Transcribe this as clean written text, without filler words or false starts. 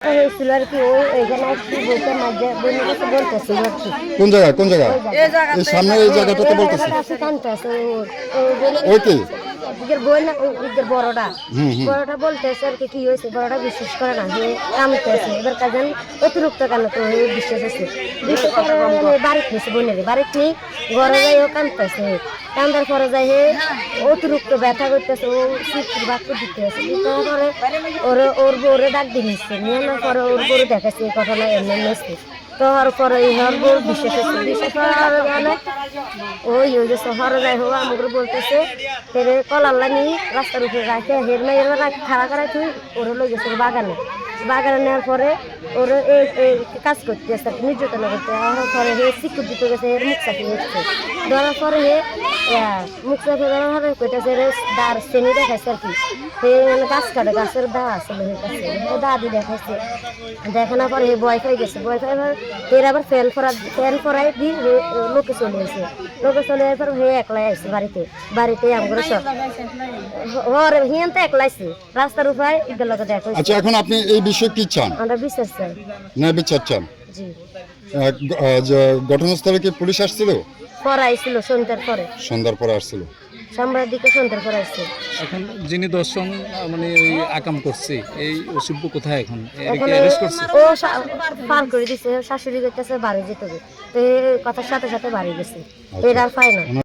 হয়েছিল আর কি ওইখানে কি বলতে মাঝে বলতেছিল আর কি কোন জায়গা এই সামনে এই জায়গাটাতে বলতেছে ওইটি বড়টা বলতেছে আর কি কি হয়েছে বড়টা বিশ্বাস করে না যে কামতেছে এবার কাজেন অতিরিক্ত কেন তো বিশ্বাস আছে বিশ্বাস করে বাড়িতে নিয়েছে বোনের বাড়িতে নিয়ে ঘরে যাই ও কামতেছে কান্দার পরে যাই হে অতিরিক্ত ব্যথা করতেছে ও সিটির বাক্য দিতে আছে পরে ওর বউরে ডাক দিয়ে নিচ্ছে নিয়ে পরে ওর বউরে দেখাচ্ছে এই ঘটনা এমনি নিচ্ছে তো ওর পরে ওর বউ বিশ্বাস হচ্ছে বিশ্বাস হওয়ার গেলে ওই যে শহরে যাই হোক আমাকে বলতেছে ফেরে কলাল্লা নিয়ে রাস্তার উপরে রাখে হের মেয়ের খাড়া করাই তুই ওরে লই গেছে বাগানে নেওয়ার পরে ওর এই কাজ করতে আসছে নির্যাতনা করতে আমার পরে হে শিক্ষক দিতে গেছে এর মুখ চাকরি হচ্ছে ধরার পরে হে মুখ চাকরি ধরার পরে কইতেছে দাঁড় শ্রেণী দেখাইছে আর কি হে গাছ কাটে গাছের দা আছে দা দিয়ে দেখাইছে দেখানোর পরে হে ভয় পেয়ে গেছে ভয় পেয়ে এর আবার ফ্যান ফরাই দিয়ে লোকে চলে আসে লোকে চলে আসার পর হে একলাই আসছে বাড়িতে আমরা সব হিয়ান তো একলাইছে রাস্তার উপায় ঈদের লোকে দেখা আচ্ছা এখন আপনি এই বিষয়ে কি চান আমরা বিশ্বাস চাই না বিচার চান জি ঘটনাস্থলে কি পুলিশ আসছিল পরে আইছিল সন্ধ্যার পরে আসছিল সোমবার দিকে সন্ধ্যার পরে আসছে এখন যিনি দর্শন মানে ওই আকাম করছে এই অসভ্য কোথায় এখন একে অ্যারেস্ট করছে ও পার করে দিছে শাশুড়ি কাছে বাড়ি যেতে হবে তো এই কথার সাথে সাথে বাড়ি গেছে এর আর পায় না